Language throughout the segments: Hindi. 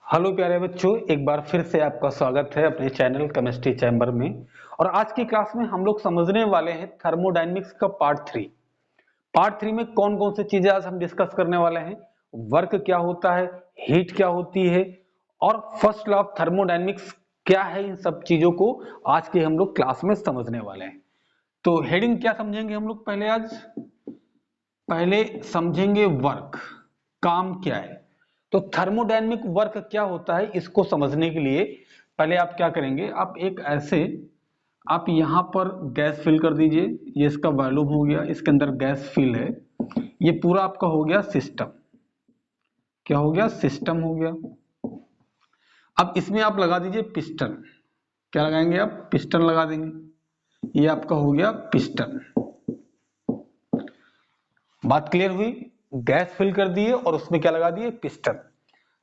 हेलो प्यारे बच्चों, एक बार फिर से आपका स्वागत है अपने चैनल केमिस्ट्री चैम्बर में। और आज की क्लास में हम लोग समझने वाले हैं थर्मोडायनेमिक्स का पार्ट थ्री में कौन कौन सी चीजें आज हम डिस्कस करने वाले हैं। वर्क क्या होता है, हीट क्या होती है और फर्स्ट लॉ ऑफ थर्मोडायनेमिक्स क्या है, इन सब चीजों को आज के हम लोग क्लास में समझने वाले हैं। तो हेडिंग क्या समझेंगे हम लोग पहले समझेंगे वर्क, काम क्या है। तो थर्मोडायनेमिक वर्क क्या होता है, इसको समझने के लिए पहले आप क्या करेंगे, आप यहां पर गैस फिल कर दीजिए। ये इसका वॉल्यूम हो गया, इसके अंदर गैस फिल है। ये पूरा आपका हो गया सिस्टम। क्या हो गया? सिस्टम हो गया। अब इसमें आप लगा दीजिए पिस्टन। क्या लगाएंगे आप? पिस्टन लगा देंगे। ये आपका हो गया पिस्टन। बात क्लियर हुई? गैस फिल कर दिए और उसमें क्या लगा दिए? पिस्टन।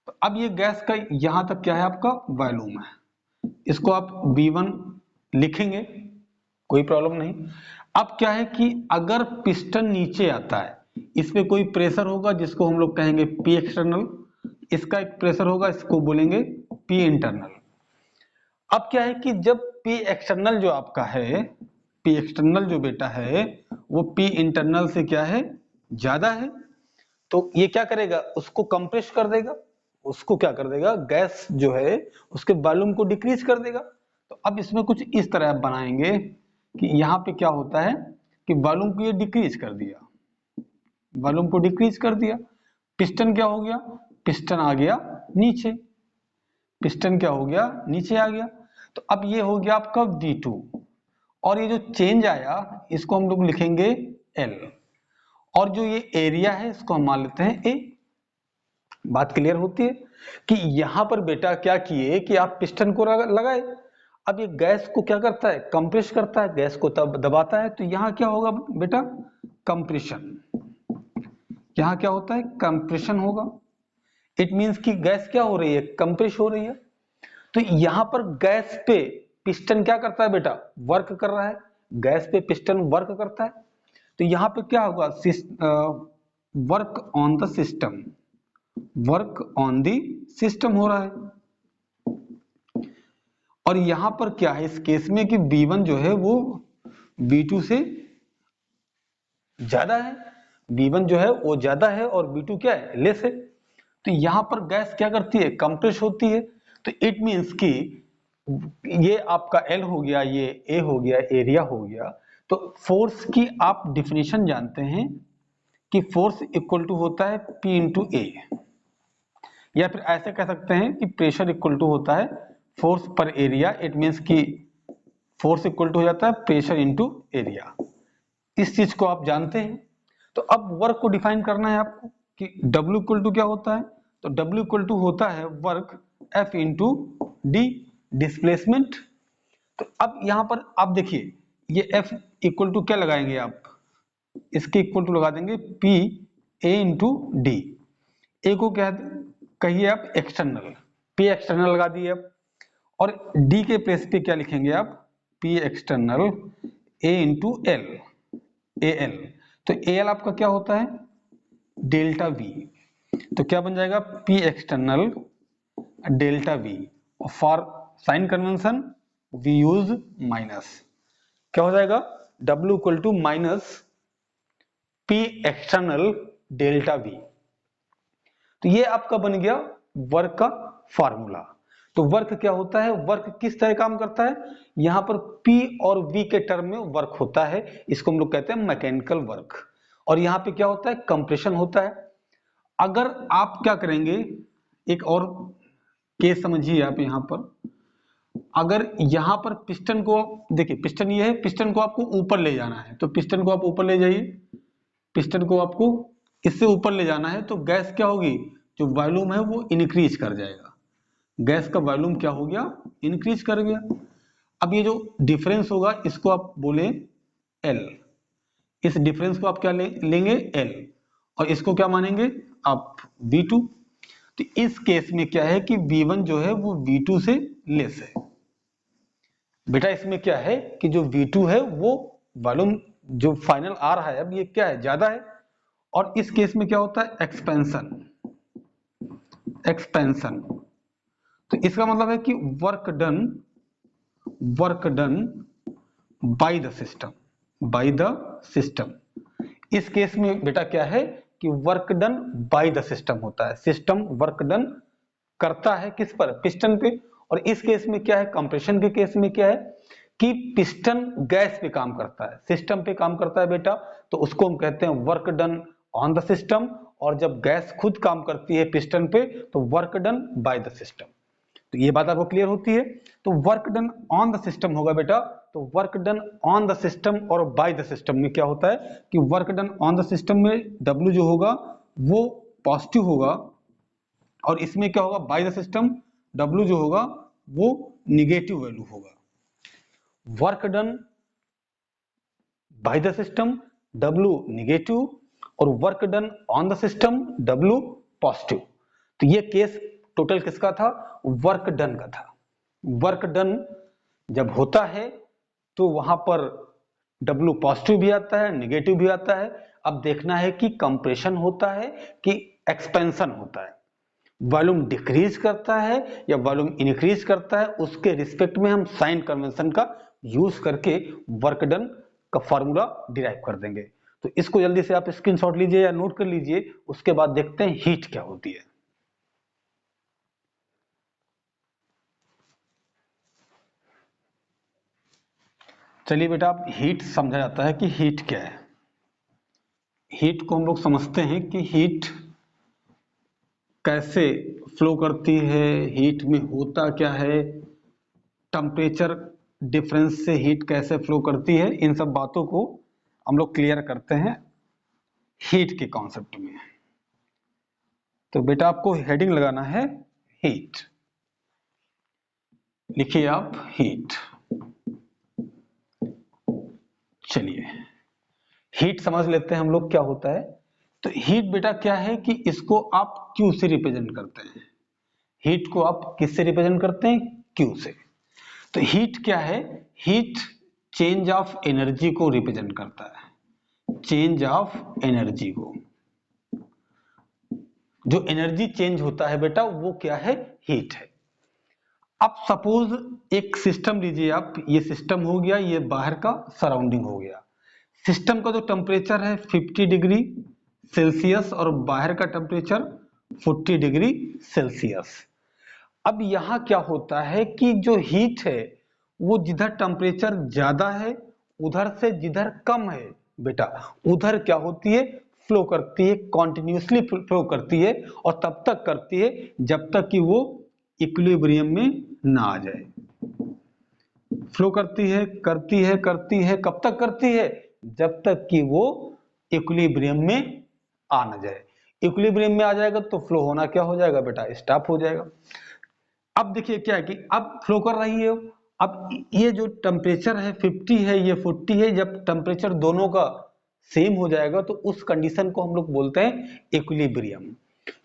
तो अब ये गैस का यहां तक क्या है? आपका वॉल्यूम है। इसको आप V1 लिखेंगे, कोई प्रॉब्लम नहीं। अब क्या है कि अगर पिस्टन नीचे आता है, इसमें कोई प्रेशर होगा जिसको हम लोग कहेंगे P एक्सटर्नल। इसका एक प्रेशर होगा, इसको बोलेंगे P इंटरनल। अब क्या है कि जब P एक्सटर्नल जो आपका है, P एक्सटर्नल जो बेटा है, वो P इंटरनल से क्या है? ज्यादा है। तो ये क्या करेगा? उसको कंप्रेस कर देगा। उसको क्या कर देगा? गैस जो है उसके वॉल्यूम को डिक्रीज कर देगा। तो अब इसमें कुछ इस तरह आप बनाएंगे कि यहाँ पे क्या होता है कि वॉल्यूम को ये डिक्रीज कर दिया, वॉल्यूम को डिक्रीज कर दिया। पिस्टन क्या हो गया? पिस्टन आ गया नीचे। पिस्टन क्या हो गया? नीचे आ गया। तो अब ये हो गया आपका V2। और ये जो चेंज आया, इसको हम लोग लिखेंगे L। और जो ये एरिया है, इसको हम मान लेते हैं A। बात क्लियर होती है कि यहां पर बेटा क्या किए कि आप पिस्टन को लगाए। अब ये गैस को क्या करता है? कंप्रेस करता है, गैस को तब दबाता है। तो यहां क्या होगा बेटा? कंप्रेशन। यहां क्या होता है? कंप्रेशन होगा। इट मींस कि गैस क्या हो रही है? कंप्रेस हो रही है। तो यहां पर गैस पे पिस्टन क्या करता है बेटा? वर्क कर रहा है। गैस पे पिस्टन वर्क करता है। तो यहां पे क्या होगा? Work on the system. Work on the system हो रहा है। और यहां पर क्या है इस केस में कि V1 जो है वो V2 से ज्यादा है। V1 जो है वो ज्यादा है और V2 क्या है? लेस है। तो यहां पर गैस क्या करती है? कंप्रेस होती है। तो इट मींस कि ये आपका L हो गया, ये A हो गया, एरिया हो गया। तो फोर्स की आप डिफिनेशन जानते हैं कि फोर्स इक्वल टू होता है P इंटू A। या फिर ऐसे कह सकते हैं कि प्रेशर इक्वल टू होता है फोर्स पर एरिया। इट मींस कि फोर्स इक्वल टू हो जाता है प्रेशर इनटू एरिया। इस चीज को आप जानते हैं। तो अब वर्क को डिफाइन करना है आपको कि W इक्वल टू क्या होता है। तो W इक्वल टू होता है work F into D, displacement. तो अब यहां पर आप देखिए, ये F इक्वल टू क्या लगाएंगे आप? इसके इक्वल टू लगा देंगे P A इंटू डी। ए को क्या कहिए आप? एक्सटर्नल। P एक्सटर्नल लगा दिए आप। और डी के प्लेस पे क्या लिखेंगे आप? P external A into L, A L. तो ए एल आपका क्या होता है? Delta V। तो क्या बन जाएगा? P external delta V। और for sign convention we use minus. क्या हो जाएगा? W equal to minus P external delta V। तो ये आपका बन गया वर्क का फॉर्मूला। तो वर्क क्या होता है? वर्क किस तरह काम करता है? यहां पर P और V के टर्म में वर्क होता है। इसको हम लोग कहते हैं मैकेनिकल वर्क। और यहां पे क्या होता है? कंप्रेशन होता है। अगर आप क्या करेंगे, एक और केस समझिए आप यहां पर। अगर यहां पर पिस्टन को देखिए, पिस्टन ये है, पिस्टन को आपको ऊपर ले जाना है। तो पिस्टन को आप ऊपर ले जाइए। पिस्टन को आपको इससे ऊपर ले जाना है। तो गैस क्या होगी? जो वॉल्यूम है वो इंक्रीज कर जाएगा। गैस का वॉल्यूम क्या हो गया? इंक्रीज कर गया। अब ये जो डिफरेंस होगा इसको आप बोले L। इस डिफरेंस को आप क्या लेंगे? L। और इसको क्या मानेंगे आप? V2। तो इस केस में क्या है कि V1 जो है वो V2 से लेस है। बेटा इसमें क्या है कि जो V2 है वो वॉल्यूम जो फाइनल आ रहा है, अब ये क्या है? ज्यादा है। और इस केस में क्या होता है? एक्सपेंशन। एक्सपेंशन तो इसका मतलब है कि work done by the system. इस केस में बेटा क्या है कि work done by the system होता है, सिस्टम वर्क डन करता है किस पर, पिस्टन पे। और इस केस में क्या है, कंप्रेशन के केस में क्या है कि पिस्टन गैस पे काम करता है, सिस्टम पे काम करता है बेटा, तो उसको हम कहते हैं work done on the system. और जब गैस खुद काम करती है पिस्टन पे तो work done by the system. तो ये बात आपको क्लियर होती है। तो work done on the system होगा बेटा, तो work done on the system और बाय द सिस्टम में क्या होता है कि work done on the system में W जो होगा वो पॉजिटिव होगा, और इसमें क्या होगा बाय द सिस्टम W जो होगा वो निगेटिव वैल्यू होगा। Work done by the system W negative और work done on the system W positive. तो ये केस टोटल किसका था, वर्क डन का था। वर्क डन जब होता है तो वहां पर W पॉजिटिव भी आता है, नेगेटिव भी आता है। अब देखना है कि कंप्रेशन होता है कि एक्सपेंशन होता है, वॉल्यूम डिक्रीज करता है या वॉल्यूम इंक्रीज करता है, उसके रिस्पेक्ट में हम साइन कन्वेंशन का यूज करके वर्क डन का फॉर्मूला डिराइव कर देंगे। तो इसको जल्दी से आप स्क्रीनशॉट लीजिए या नोट कर लीजिए, उसके बाद देखते हैं हीट क्या होती है। चलिए बेटा, आप हीट समझा जाता है कि हीट क्या है। हीट को हम लोग समझते हैं कि हीट कैसे फ्लो करती है, हीट में होता क्या है, टेम्परेचर डिफरेंस से हीट कैसे फ्लो करती है, इन सब बातों को हम लोग क्लियर करते हैं हीट के कॉन्सेप्ट में। तो बेटा आपको हेडिंग लगाना है हीट, लिखिए आप हीट। चलिए हीट समझ लेते हैं हम लोग क्या होता है। तो हीट बेटा क्या है कि इसको आप Q से रिप्रेजेंट करते हैं, हीट को आप किससे रिप्रेजेंट करते हैं, Q से। तो हीट क्या है, हीट चेंज ऑफ एनर्जी को रिप्रेजेंट करता है, चेंज ऑफ एनर्जी को। जो एनर्जी चेंज होता है बेटा वो क्या है, हीट है। अब सपोज एक सिस्टम लीजिए आप, ये सिस्टम हो गया, ये बाहर का सराउंडिंग हो गया। सिस्टम का जो टेम्परेचर है 50 डिग्री सेल्सियस और बाहर का टेम्परेचर 40 डिग्री सेल्सियस। अब यहां क्या होता है कि जो हीट है वो जिधर टेम्परेचर ज्यादा है उधर से जिधर कम है बेटा, उधर क्या होती है, फ्लो करती है, कॉन्टिन्यूसली फ्लो करती है, और तब तक करती है जब तक कि वो इक्विलिब्रियम में ना आ जाए। फ्लो करती है करती है करती है, कब तक करती है, जब तक कि वो इक्विलिब्रियम में आ ना जाए। इक्विलिब्रियम में आ जाएगा तो फ्लो होना क्या हो जाएगा बेटा, स्टॉप हो जाएगा। अब देखिए क्या है कि अब फ्लो कर रही है, अब ये जो टेम्परेचर है 50 है, ये 40 है, जब टेम्परेचर दोनों का सेम हो जाएगा तो उस कंडीशन को हम लोग बोलते हैं इक्विलिब्रियम।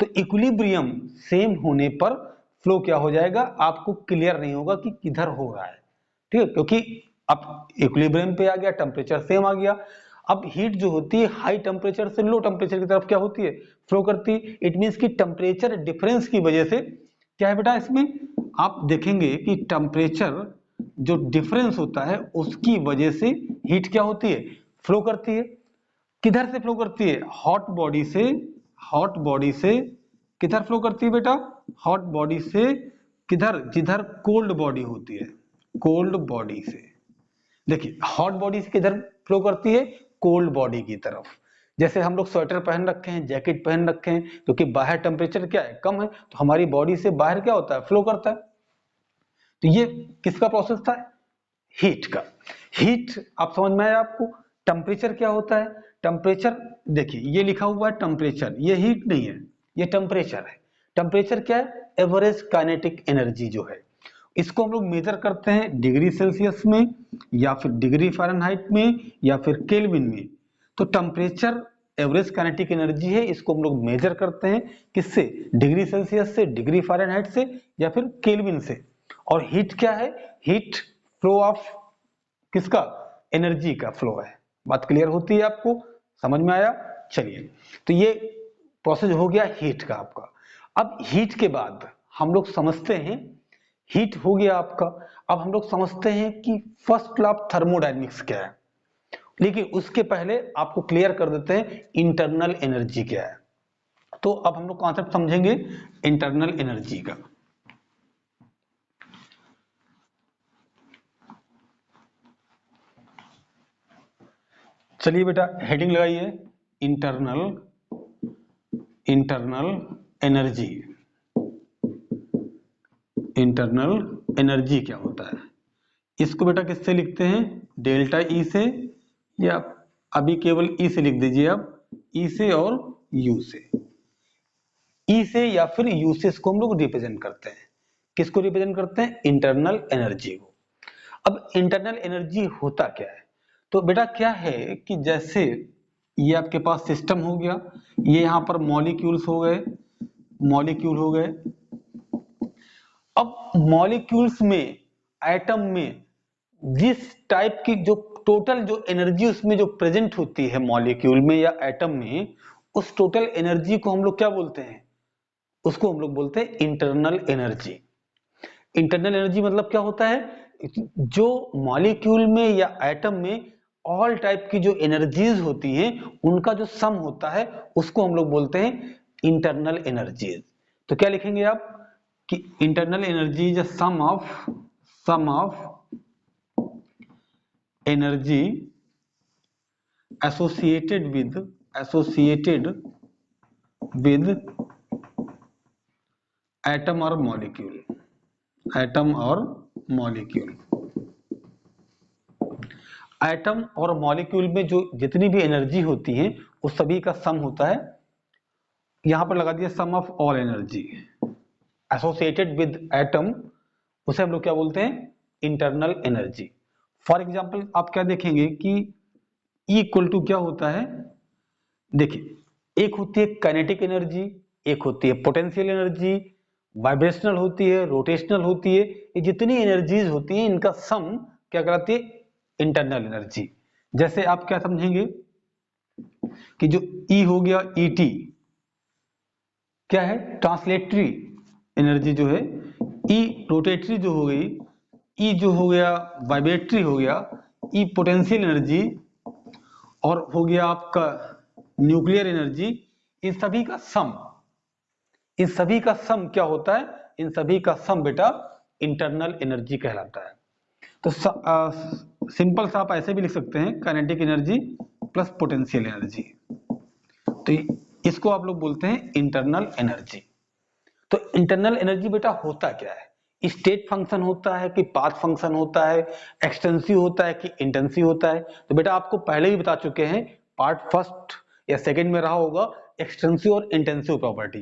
तो इक्विलिब्रियम सेम होने पर फ्लो क्या हो जाएगा, आपको क्लियर नहीं होगा कि किधर हो रहा है, ठीक है, क्योंकि अब इक्विलिब्रियम पे आ गया, टेम्परेचर सेम आ गया। अब हीट जो होती है हाई टेम्परेचर से लो टेम्परेचर की तरफ क्या होती है, फ्लो करती है। इट मींस कि टेम्परेचर डिफरेंस की वजह से क्या है बेटा, इसमें आप देखेंगे कि टेम्परेचर जो डिफरेंस होता है उसकी वजह से हीट क्या होती है, फ्लो करती है। किधर से फ्लो करती है, हॉट बॉडी से, हॉट बॉडी से किधर फ्लो करती है बेटा, हॉट बॉडी से किधर, जिधर कोल्ड बॉडी होती है, कोल्ड बॉडी से। देखिए हॉट बॉडी से किधर फ्लो करती है, कोल्ड बॉडी की तरफ। जैसे हम लोग स्वेटर पहन रखे हैं, जैकेट पहन रखे हैं, क्योंकि बाहर टेम्परेचर क्या है, कम है, तो हमारी बॉडी से बाहर क्या होता है, फ्लो करता है। तो ये किसका प्रोसेस था, हीट का। हीट आप समझ में आया आपको। टेम्परेचर क्या होता है, टेम्परेचर देखिए ये लिखा हुआ है टेम्परेचर, ये हीट नहीं है, ये टेम्परेचर है। टेम्परेचर क्या है, एवरेज काइनेटिक एनर्जी जो है, इसको हम लोग मेजर करते हैं डिग्री सेल्सियस में या फिर डिग्री फ़ारेनहाइट में या फिर केल्विन में। तो टेम्परेचर एवरेज काइनेटिक एनर्जी है, इसको हम लोग मेजर करते हैं किससे, डिग्री सेल्सियस से, डिग्री फ़ारेनहाइट से या फिर केल्विन से। और हीट क्या है, हीट फ्लो ऑफ किसका, एनर्जी का फ्लो है। बात क्लियर होती है आपको, समझ में आया। चलिए तो ये प्रोसेस हो गया हीट का आपका। अब हीट के बाद हम लोग समझते हैं हीट हो गया आपका। अब हम लोग समझते हैं कि फर्स्ट लॉ ऑफ थर्मोडायनेमिक्स क्या है, लेकिन उसके पहले आपको क्लियर कर देते हैं इंटरनल एनर्जी क्या है। तो अब हम लोग कॉन्सेप्ट समझेंगे इंटरनल एनर्जी का। चलिए बेटा हेडिंग लगाइए, इंटरनल एनर्जी। इंटरनल एनर्जी क्या होता है, इसको बेटा किससे लिखते हैं, डेल्टा ई से, या अभी केवल ई से लिख दीजिए आप, ई से और यू से। ई से या फिर यू से इसको हम लोग रिप्रेजेंट करते हैं। किसको रिप्रेजेंट करते हैं, इंटरनल एनर्जी को। अब इंटरनल एनर्जी होता क्या है, तो बेटा क्या है कि जैसे ये आपके पास सिस्टम हो गया, ये यहां पर मॉलिक्यूल्स हो गए, मॉलिक्यूल हो गए। अब मॉलिक्यूल्स में, एटम में जिस टाइप की जो टोटल जो एनर्जी उसमें जो प्रेजेंट होती है मॉलिक्यूल में या एटम में, उस टोटल एनर्जी को हम लोग क्या बोलते हैं, उसको हम लोग बोलते हैं इंटरनल एनर्जी। इंटरनल एनर्जी मतलब क्या होता है, जो मॉलिक्यूल में या एटम में ऑल टाइप की जो एनर्जीज होती हैं उनका जो सम होता है उसको हम लोग बोलते हैं इंटरनल एनर्जीज। तो क्या लिखेंगे आप कि internal energy is sum of energy associated with atom और मॉलिक्यूल, एटम और मॉलिक्यूल। एटम और मॉलिक्यूल में जो जितनी भी एनर्जी होती है उस सभी का सम होता है, यहां पर लगा दिया sum of all energy associated with atom, उसे हम लोग क्या बोलते हैं, इंटरनल एनर्जी। फॉर एग्जांपल आप क्या देखेंगे कि E इक्वल टू क्या होता है, देखिए एक होती है काइनेटिक एनर्जी, एक होती है पोटेंशियल एनर्जी, वाइब्रेशनल होती है, रोटेशनल होती है। ये जितनी एनर्जीज होती हैं इनका सम क्या कहलाती है, इंटरनल एनर्जी। जैसे आप क्या समझेंगे कि जो E हो गया ET क्या है, ट्रांसलेटरी एनर्जी जो है, E रोटेटरी जो हो गई, E जो हो गया वाइब्रेटरी हो गया, E पोटेंशियल एनर्जी, और हो गया आपका न्यूक्लियर एनर्जी। इन सभी का सम, इन सभी का सम क्या होता है, इन सभी का सम बेटा इंटरनल एनर्जी कहलाता है। तो सिंपल सा आप ऐसे भी लिख सकते हैं, kinetic energy plus potential energy, तो इसको आप लोग बोलते हैं इंटरनल एनर्जी। तो इंटरनल एनर्जी बेटा होता क्या है, स्टेट फंक्शन होता है कि पाथ फंक्शन होता है, एक्सटेंसिव होता है कि इंटेंसिव होता है। तो बेटा आपको पहले ही बता चुके हैं, पार्ट फर्स्ट या सेकंड में रहा होगा, एक्सटेंसिव और इंटेंसिव प्रॉपर्टी।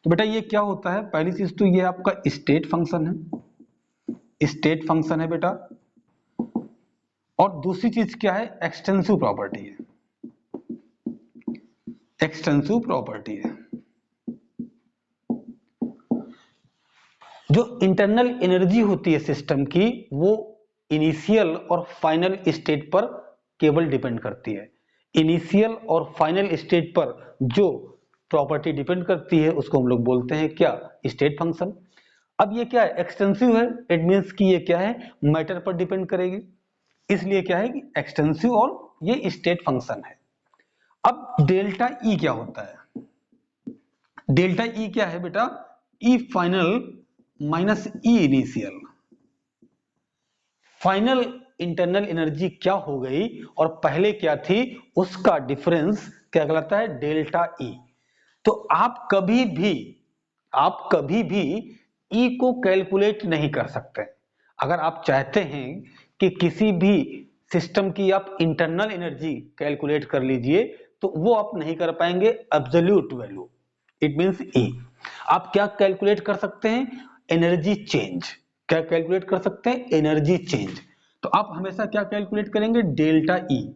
तो बेटा ये क्या होता है, पहली चीज तो ये आपका स्टेट फंक्शन है, स्टेट फंक्शन है बेटा, और दूसरी चीज क्या है, एक्सटेंसिव प्रॉपर्टी है, एक्सटेंसिव प्रॉपर्टी है। जो इंटरनल एनर्जी होती है सिस्टम की, वो इनिशियल और फाइनल स्टेट पर केवल डिपेंड करती है। इनिशियल और फाइनल स्टेट पर जो प्रॉपर्टी डिपेंड करती है उसको हम लोग बोलते हैं क्या, स्टेट फंक्शन। अब ये क्या है, एक्सटेंसिव है, इट मींस कि ये क्या है, मैटर पर डिपेंड करेगी, इसलिए क्या है कि एक्सटेंसिव और ये स्टेट फंक्शन है। अब डेल्टा ई क्या होता है, डेल्टा ई क्या है बेटा, E final minus E initial. Final internal energy क्या हो गई और पहले क्या थी उसका डिफरेंस क्या कहलाता है, डेल्टा ई। तो आप कभी भी ई को कैलकुलेट नहीं कर सकते। अगर आप चाहते हैं कि किसी भी सिस्टम की आप इंटरनल एनर्जी कैलकुलेट कर लीजिए तो वो आप नहीं कर पाएंगे, एब्सोल्यूट वैल्यू, इट मींस ई। आप क्या कैलकुलेट कर सकते हैं, एनर्जी चेंज। क्या कैलकुलेट कर सकते हैं, एनर्जी चेंज। तो आप हमेशा क्या कैलकुलेट करेंगे, डेल्टा ई,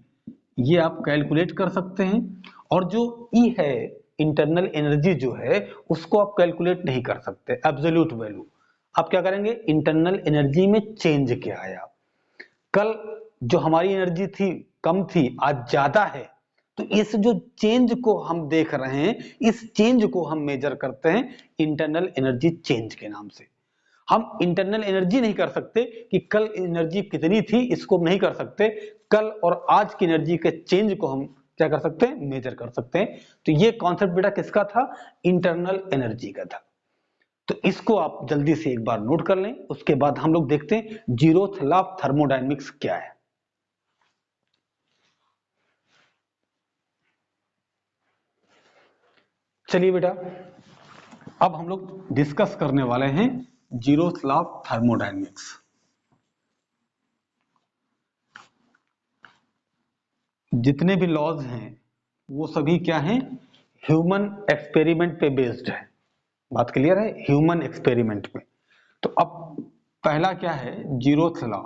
ये आप कैलकुलेट कर सकते हैं। और जो ई है इंटरनल एनर्जी जो है उसको आप कैलकुलेट नहीं कर सकते, एब्सोल्यूट वैल्यू। आप क्या करेंगे, इंटरनल एनर्जी में चेंज क्या आया, कल जो हमारी एनर्जी थी कम थी आज ज्यादा है, तो इस जो चेंज को हम देख रहे हैं, इस चेंज को हम मेजर करते हैं इंटरनल एनर्जी चेंज के नाम से। हम इंटरनल एनर्जी नहीं कर सकते कि कल एनर्जी कितनी थी, इसको हम नहीं कर सकते। कल और आज की एनर्जी के चेंज को हम क्या कर सकते हैं, मेजर कर सकते हैं। तो ये कॉन्सेप्ट बेटा किसका था, इंटरनल एनर्जी का था। तो इसको आप जल्दी से एक बार नोट कर लें। उसके बाद हम लोग देखते हैं जीरोथ लॉ ऑफ थर्मोडायनेमिक्स क्या है। चलिए बेटा, अब हम लोग डिस्कस करने वाले हैं जीरोथ लॉ ऑफ थर्मोडायनेमिक्स। जितने भी लॉज हैं वो सभी क्या हैं, ह्यूमन एक्सपेरिमेंट पे बेस्ड है। बात क्लियर है, ह्यूमन एक्सपेरिमेंट पे। तो अब पहला क्या है, zeroth law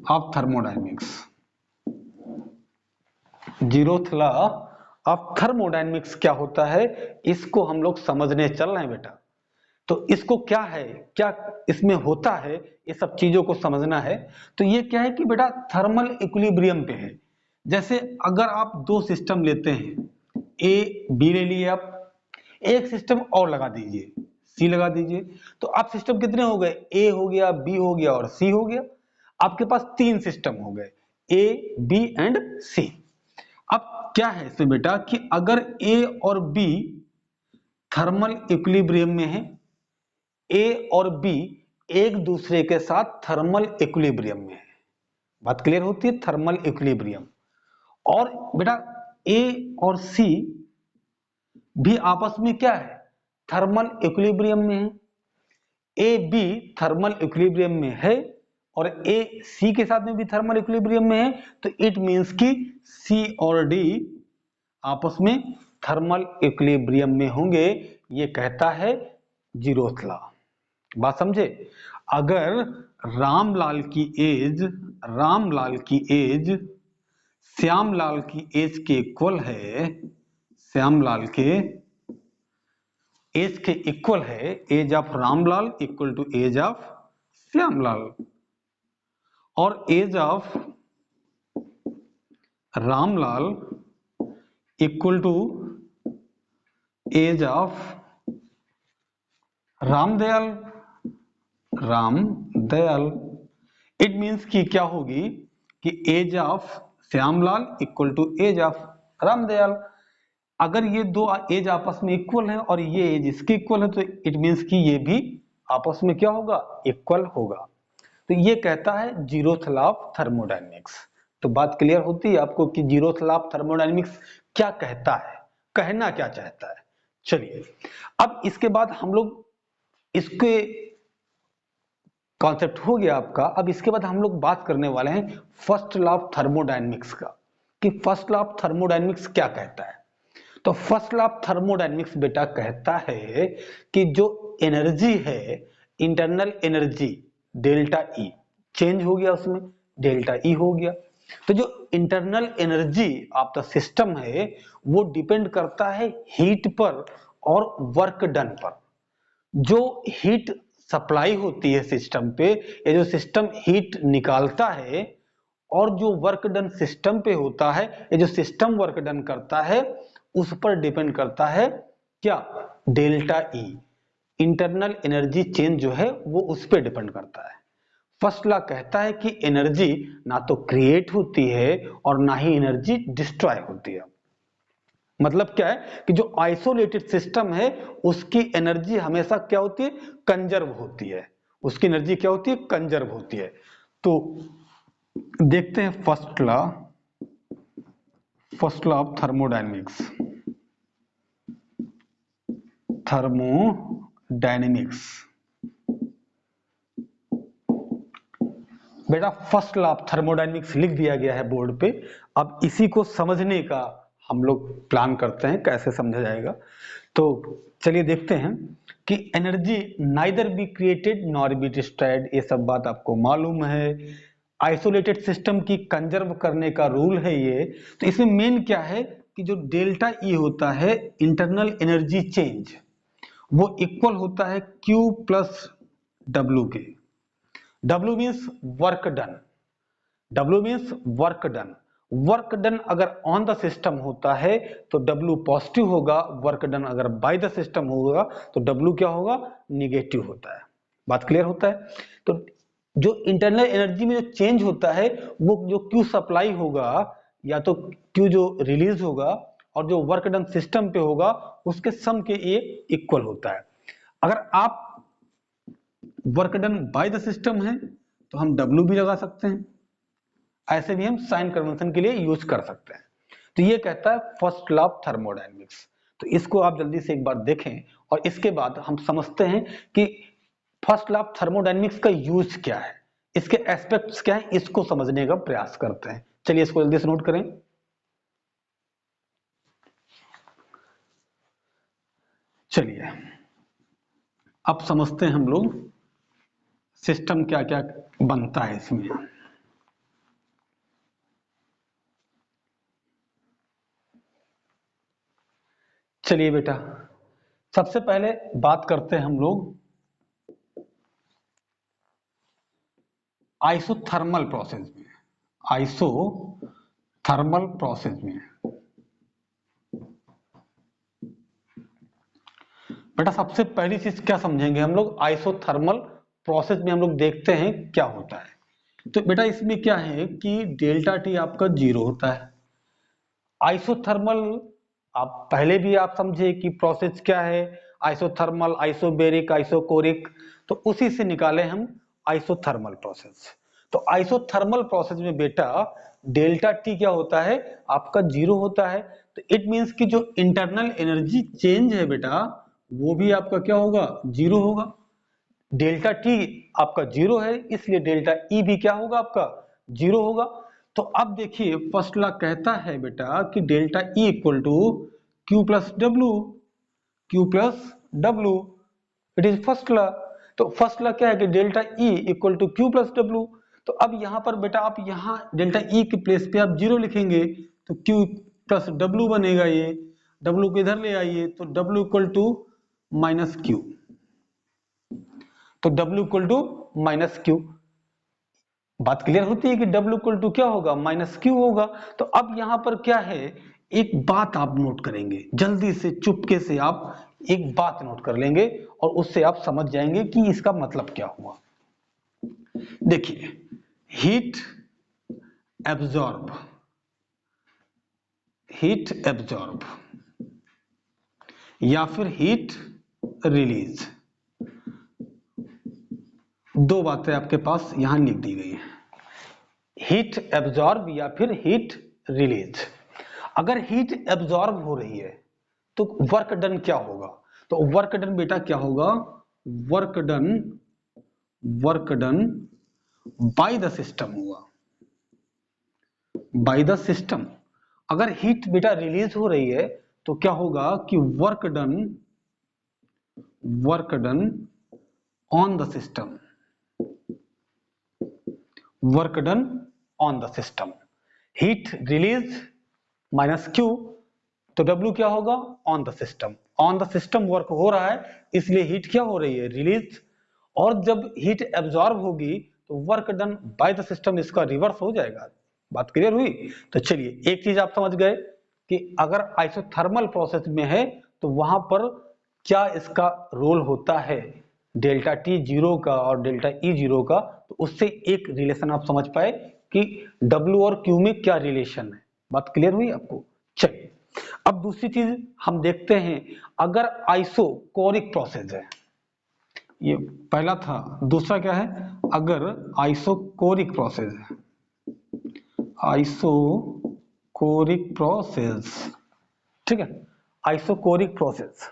of thermodynamics. Zeroth law of thermodynamics क्या होता है, इसको हम लोग समझने चल रहे हैं बेटा। तो इसको क्या है, क्या इसमें होता है, ये सब चीजों को समझना है। तो ये क्या है कि बेटा थर्मल इक्विलिब्रियम पे है। जैसे अगर आप दो सिस्टम लेते हैं, ए बी ले लिए, आप एक सिस्टम और लगा दीजिए, सी लगा दीजिए, तो आप सिस्टम कितने हो गए, ए हो गया, बी हो गया और सी हो गया। आपके पास तीन सिस्टम हो गए, ए बी एंड सी। अब क्या है इसमें बेटा कि अगर ए और बी थर्मल इक्विलिब्रियम में है, ए और बी एक दूसरे के साथ थर्मल इक्विलिब्रियम में है। बात क्लियर होती है, थर्मल इक्विलिब्रियम। और बेटा ए और सी भी आपस में क्या है, थर्मल इक्विलिब्रियम में है। ए बी थर्मल इक्विलिब्रियम में है और ए सी के साथ में भी थर्मल इक्विलिब्रियम में है। तो इट मींस कि सी और डी आपस में थर्मल इक्विलिब्रियम में होंगे। ये कहता है जीरोथ लॉ। बात समझे। अगर रामलाल की एज श्यामलाल की एज के इक्वल है, श्यामलाल के एज के इक्वल है, age of Ramlal equal to age of Shyamlal, और age of Ramlal equal to age of Ramdayal, it means कि क्या होगी कि age of Shyamlal equal to age of Ramdayal. अगर ये दो एज आपस में इक्वल है और ये एज इसके इक्वल है, तो इट मींस कि ये भी आपस में क्या होगा, इक्वल होगा। तो ये कहता है जीरोथ लॉ ऑफ थर्मोडायनेमिक्स। तो बात क्लियर होती है आपको कि जीरोथ लॉ ऑफ थर्मोडायनेमिक्स क्या कहता है, कहना क्या चाहता है। चलिए अब इसके बाद हम लोग इसके कॉन्सेप्ट हो गया आपका। अब इसके बाद हम लोग बात करने वाले हैं फर्स्ट लॉ ऑफ थर्मोडायनेमिक्स का, कि फर्स्ट लॉ ऑफ थर्मोडायनेमिक्स क्या कहता है। तो फर्स्ट लॉ ऑफ थर्मोडायनेमिक्स बेटा कहता है कि जो एनर्जी है, internal energy delta E, change हो गया उसमें, डेल्टा ई हो गया। तो जो internal energy of the system है वो डिपेंड करता है हीट पर और वर्क डन पर। जो हीट सप्लाई होती है सिस्टम पे, या जो सिस्टम हीट निकालता है, और जो वर्क डन सिस्टम पे होता है, या जो सिस्टम वर्क डन करता है, उस पर डिपेंड करता है क्या, delta E. Internal energy change जो है वो उस पर डिपेंड करता है। फर्स्ट लॉ कहता है कि एनर्जी ना तो क्रिएट होती है और ना ही एनर्जी डिस्ट्रॉय होती है। मतलब क्या है कि जो आइसोलेटेड सिस्टम है उसकी एनर्जी हमेशा क्या होती है, कंजर्व होती है। उसकी एनर्जी क्या होती है, कंजर्व होती है। तो देखते हैं फर्स्ट लॉ ऑफ थर्मोडायनेमिक्स। बेटा फर्स्ट लॉ ऑफ थर्मोडायनेमिक्स लिख दिया गया है बोर्ड पे। अब इसी को समझने का हम लोग प्लान करते हैं, कैसे समझा जाएगा। तो चलिए देखते हैं कि energy neither be created nor be destroyed, ये सब बात आपको मालूम है। आइसोलेटेड सिस्टम की कंजर्व करने का रूल है ये। तो इसमें मेन क्या है कि जो डेल्टा ई होता है, इंटरनल एनर्जी चेंज, वो इक्वल होता है Q प्लस W के। W means work done, work done अगर ऑन द सिस्टम होता है तो W पॉजिटिव होगा, वर्क डन अगर बाय द सिस्टम होगा तो W क्या होगा, निगेटिव होता है। बात क्लियर होता है? तो जो इंटरनल एनर्जी में जो चेंज होता है वो जो क्यू सप्लाई होगा या तो क्यू जो रिलीज होगा और जो वर्क डन सिस्टम पे होगा उसके सम के ये इक्वल होता है। अगर आप work done by the system है तो हम W भी लगा सकते हैं, ऐसे भी हम साइन कन्वेंशन के लिए यूज कर सकते हैं। तो ये कहता है फर्स्ट लॉ ऑफ थर्मोडायनेमिक्स। तो इसको आप जल्दी से एक बार देखें और इसके बाद हम समझते हैं कि फर्स्ट लॉ ऑफ थर्मोडायनेमिक्स का यूज क्या है, इसके एस्पेक्ट्स क्या है, इसको समझने का प्रयास करते हैं। चलिए इसको जल्दी से नोट करें। चलिए अब समझते हैं हम लोग सिस्टम क्या क्या बनता है इसमें। चलिए बेटा सबसे पहले बात करते हैं हम लोग आइसोथर्मल प्रोसेस में। आइसोथर्मल प्रोसेस में बेटा सबसे पहली चीज क्या समझेंगे हम लोग, आइसोथर्मल प्रोसेस में हम लोग देखते हैं क्या होता है। तो बेटा इसमें क्या है कि डेल्टा टी आपका 0 होता है। आइसोथर्मल आप पहले भी आप समझे कि प्रोसेस क्या है, आइसोथर्मल, आइसोबेरिक, आइसोकोरिक, तो उसी से निकाले हम आइसोथर्मल प्रोसेस। तो आइसोथर्मल प्रोसेस में बेटा डेल्टा टी क्या होता है आपका 0 होता है। तो इट मींस कि जो इंटरनल एनर्जी चेंज है बेटा वो भी आपका क्या होगा 0 होगा। डेल्टा टी आपका 0 है इसलिए डेल्टा ई भी क्या होगा आपका 0 होगा। तो अब देखिए फर्स्ट लॉ कहता है बेटा कि delta E equal to Q plus W, Q plus W, it is first law. तो फर्स्ट लॉ क्या है कि delta E equal to Q plus W. तो अब यहां पर बेटा आप यहां डेल्टा ई के प्लेस पे आप 0 लिखेंगे तो क्यू प्लस डब्ल्यू बनेगा, ये डब्ल्यू को इधर ले आइए तो W equal to minus Q, तो W equal to minus Q. बात क्लियर होती है कि W इक्वल टू क्या होगा माइनस क्यू होगा। तो अब यहां पर क्या है, एक बात आप नोट करेंगे जल्दी से, चुपके से आप एक बात नोट कर लेंगे और उससे आप समझ जाएंगे कि इसका मतलब क्या हुआ। देखिए हीट एब्जॉर्ब, हीट एब्जॉर्ब या फिर हीट रिलीज, दो बातें आपके पास यहां लिख दी गई है, हीट एब्जॉर्ब या फिर हीट रिलीज। अगर हीट एब्जॉर्ब हो रही है तो वर्क डन क्या होगा, तो वर्क डन बेटा क्या होगा, work done, work done by the system होगा, बाय द सिस्टम। अगर हीट बेटा रिलीज हो रही है तो क्या होगा कि work done, work done on the system, work done on the system. Heat release minus Q, तो W क्या होगा on the system, on the system work हो रहा है इसलिए हीट क्या हो रही है रिलीज। और जब हीट एब्जॉर्ब होगी तो work done by the system इसका रिवर्स हो जाएगा। बात क्लियर हुई? तो चलिए एक चीज आप समझ गए कि अगर आइसोथर्मल प्रोसेस में है तो वहां पर क्या इसका रोल होता है, डेल्टा टी 0 का और डेल्टा ई 0 का, तो उससे एक रिलेशन आप समझ पाए कि W और Q में क्या रिलेशन है। बात क्लियर हुई आपको? चलिए अब दूसरी चीज हम देखते हैं, अगर आइसोकोरिक प्रोसेस है, ये पहला था, दूसरा क्या है, अगर आइसोकोरिक प्रोसेस है, आइसोकोरिक प्रोसेस, ठीक है, आइसोकोरिक प्रोसेस।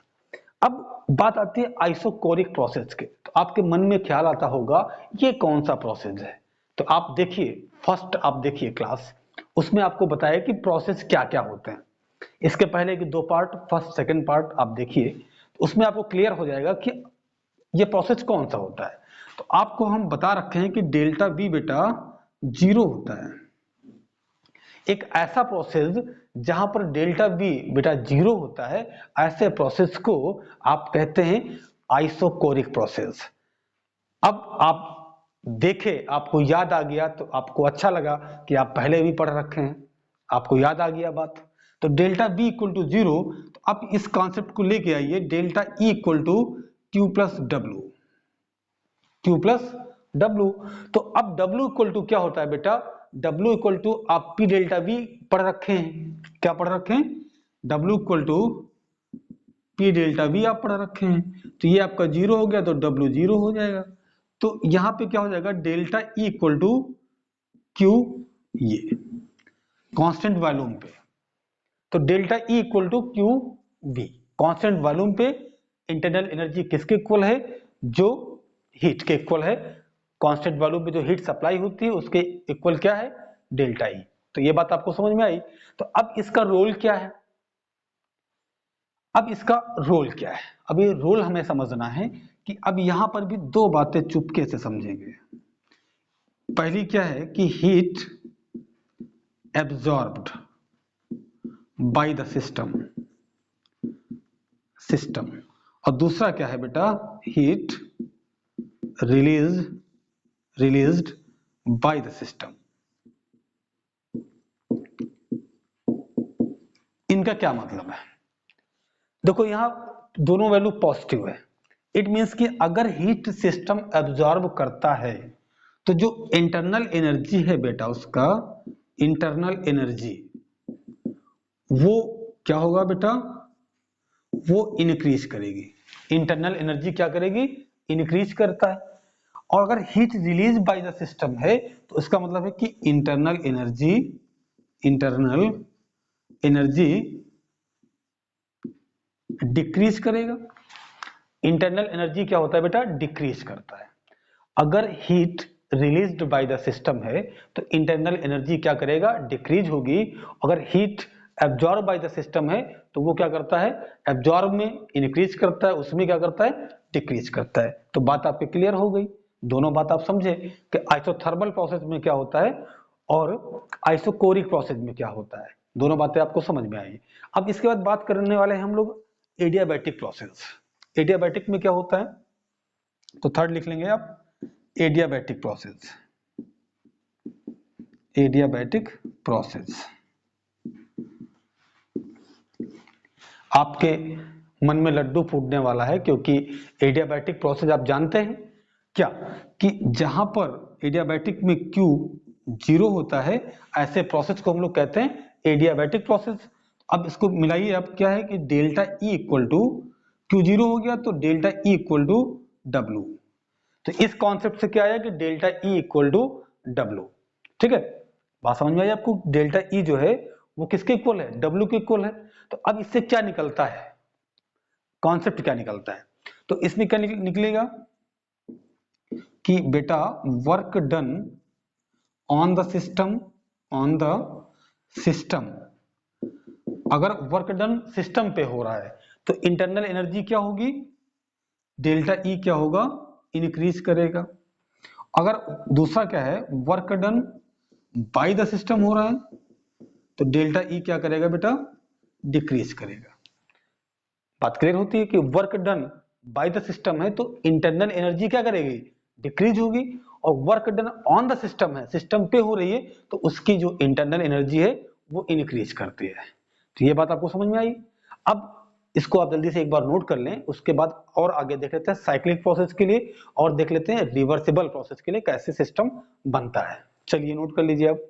अब बात आती है आइसोकोरिक प्रोसेस के, तो आपके मन में ख्याल आता होगा ये कौन सा प्रोसेस है। तो आप देखिए फर्स्ट आप देखिए क्लास, उसमें आपको बताया कि प्रोसेस क्या क्या होते हैं। इसके पहले के दो पार्ट, फर्स्ट सेकंड पार्ट आप देखिए, तो उसमें आपको क्लियर हो जाएगा कि ये प्रोसेस कौन सा होता है। तो आपको हम बता रखे हैं कि डेल्टा बी बेटा 0 होता है। एक ऐसा प्रोसेस जहां पर डेल्टा बी बेटा 0 होता है, ऐसे प्रोसेस को आप कहते हैं आइसोकोरिक प्रोसेस। अब आप देखें, आपको याद आ गया तो आपको अच्छा लगा कि आप पहले भी पढ़ रखे हैं, आपको याद आ गया बात। तो डेल्टा बी इक्वल टू 0, तो आप इस कॉन्सेप्ट को लेके आइए, delta E equal to Q plus W, Q plus W। तो अब W इक्वल टू क्या होता है बेटा, W इक्वल टू आप P डेल्टा V पढ़ रखे हैं, क्या पढ़ रखे हैं, W equal to P delta V आप पढ़ रखे हैं। तो ये आपका जीरो हो गया तो W जीरो हो जाएगा। तो यहाँ पे क्या हो जाएगा, delta E equal to Q, ये कांस्टेंट वॉल्यूम पे, तो delta E equal to Q V, constant volume पे इंटरनल एनर्जी किसके इक्वल है, जो हीट के इक्वल है। कांस्टेंट वॉल्यूम पे जो हीट सप्लाई होती है उसके इक्वल क्या है, डेल्टा ई। तो ये बात आपको समझ में आई। तो अब इसका रोल क्या है, अब इसका रोल क्या है, अब ये रोल हमें समझना है कि अब यहां पर भी दो बातें चुपके से समझेंगे। पहली क्या है कि heat absorbed bye the system, और दूसरा क्या है बेटा, heat released by the system. इनका क्या मतलब है, देखो यहां दोनों वैल्यू पॉजिटिव है। इट मींस कि अगर हीट सिस्टम एब्जॉर्ब करता है तो जो इंटरनल एनर्जी है बेटा, उसका इंटरनल एनर्जी वो क्या होगा बेटा, वो इंक्रीज करेगी। इंटरनल एनर्जी क्या करेगी, इंक्रीज करता है। और अगर heat release by the system है तो इसका मतलब है कि इंटरनल एनर्जी डिक्रीज करेगा। इंटरनल एनर्जी क्या होता है बेटा, डिक्रीज करता है। अगर heat released by the system है तो इंटरनल एनर्जी क्या करेगा, डिक्रीज होगी। अगर heat absorb by the system है तो वो क्या करता है, एब्जॉर्ब में इंक्रीज करता है, उसमें क्या करता है, डिक्रीज करता है। तो बात आपकी क्लियर हो गई, दोनों बात आप समझे कि आइसोथर्मल प्रोसेस में क्या होता है और आइसोकोरिक प्रोसेस में क्या होता है, दोनों बातें आपको समझ में आई। अब इसके बाद बात करने वाले हैं हम लोग एडियाबैटिक प्रोसेस। एडियाबैटिक में क्या होता है, तो थर्ड लिख लेंगे आप, एडियाबैटिक प्रोसेस। एडियाबैटिक प्रोसेस आपके मन में लड्डू फूटने वाला है, क्योंकि एडियाबैटिक प्रोसेस आप जानते हैं क्या, कि जहां पर एडियाबैटिक में Q जीरो होता है ऐसे प्रोसेस को हम लोग कहते हैं एडियाबैटिक प्रोसेस। अब इसको मिलाइए, अब क्या है कि delta E equal to Q zero हो गया तो delta E equal to W। तो इस कॉन्सेप्ट से क्या आया कि delta E equal to W। ठीक है, बात समझ में आई आपको, डेल्टा E जो है वो किसके इक्वल है, W के इक्वल है। तो अब इससे क्या निकलता है, कॉन्सेप्ट क्या निकलता है, तो इसमें क्या निकलेगा कि बेटा work done on the system, अगर वर्क डन सिस्टम पे हो रहा है तो इंटरनल एनर्जी क्या होगी, डेल्टा ई क्या होगा, इंक्रीज करेगा। अगर दूसरा क्या है, work done by the system हो रहा है तो डेल्टा ई क्या करेगा बेटा, डिक्रीज करेगा। बात क्लियर होती है कि work done by the system है तो इंटरनल एनर्जी क्या करेगी, डिक्रीज होगी। और work done on the system है, सिस्टम पे हो रही है तो उसकी जो इंटरनल एनर्जी है वो इंक्रीज करती है। तो ये बात आपको समझ में आई। अब इसको आप जल्दी से एक बार नोट कर लें, उसके बाद और आगे देख लेते हैं साइक्लिक प्रोसेस के लिए, और देख लेते हैं रिवर्सिबल प्रोसेस के लिए कैसे सिस्टम बनता है। चलिए नोट कर लीजिए अब।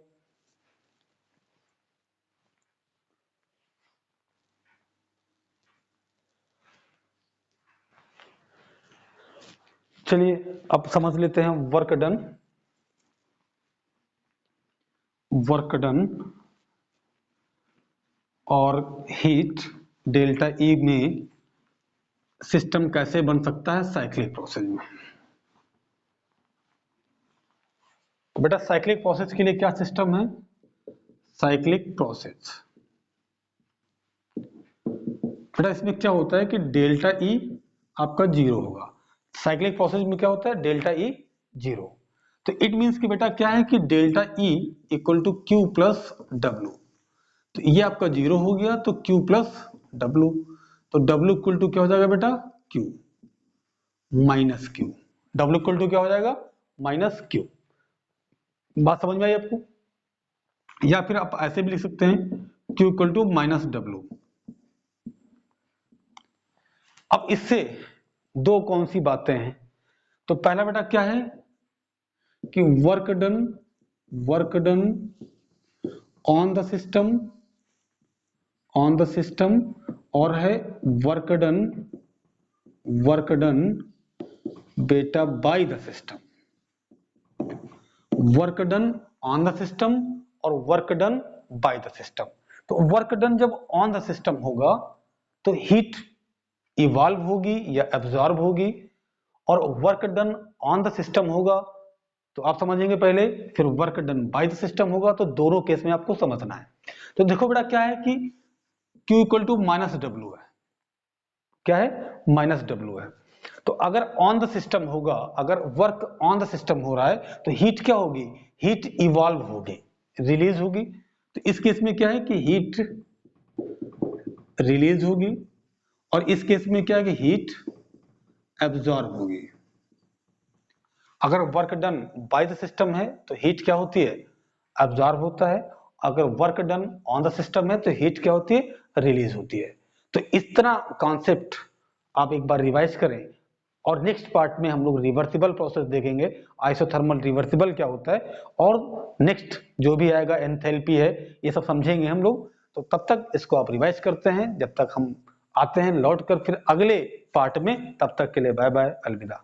चलिए अब समझ लेते हैं वर्क डन और हीट डेल्टा ई में सिस्टम कैसे बन सकता है साइक्लिक प्रोसेस में। तो बेटा साइक्लिक प्रोसेस के लिए क्या सिस्टम है, साइक्लिक प्रोसेस बेटा इसमें क्या होता है कि डेल्टा ई आपका जीरो होगा। साइक्लिक प्रोसेस में क्या होता है, डेल्टा ई जीरो। तो इट मींस कि बेटा क्या है कि delta E equal to Q plus W. तो ये आपका जीरो हो गया तो क्यू प्लस डब्ल्यू, तो डब्ल्यू इक्वल टू क्या हो जाएगा बेटा, Q minus Q. W equal to क्या हो जाएगा, माइनस क्यू। बात समझ में आई आपको, या फिर आप ऐसे भी लिख सकते हैं Q equal to minus W. अब इससे दो कौन सी बातें हैं, तो पहला बेटा क्या है कि work done on the system, और है वर्क डन बेटा by the system. Work done on the system और work done by the system. तो वर्क डन जब ऑन द सिस्टम होगा तो हीट इवॉल्व होगी या एब्जॉर्ब होगी, और work done on the system होगा तो आप समझेंगे पहले, फिर work done by the system होगा, तो दोनों केस में आपको समझना है। तो देखो बेटा क्या है कि Q equal to minus W है, क्या है माइनस डब्ल्यू है। तो अगर ऑन द सिस्टम होगा, अगर वर्क ऑन द सिस्टम हो रहा है तो हीट क्या होगी, हीट इवॉल्व होगी, रिलीज होगी। तो इस केस में क्या है कि हीट रिलीज होगी, और इस केस में क्या है कि हीट एब्जॉर्ब होगी। अगर work done by the system है तो हीट क्या होती है, एब्जॉर्ब होता है। अगर work done on the system है तो हीट क्या होती है, रिलीज होती है। तो इस तरह कॉन्सेप्ट आप एक बार रिवाइज करें, और नेक्स्ट पार्ट में हम लोग रिवर्सिबल प्रोसेस देखेंगे, आइसोथर्मल रिवर्सिबल क्या होता है, और नेक्स्ट जो भी आएगा एंथैल्पी है, ये सब समझेंगे हम लोग। तो तब तक इसको आप रिवाइज करते हैं, जब तक हम आते हैं लौट कर फिर अगले पार्ट में, तब तक के लिए बाय बाय, अलविदा।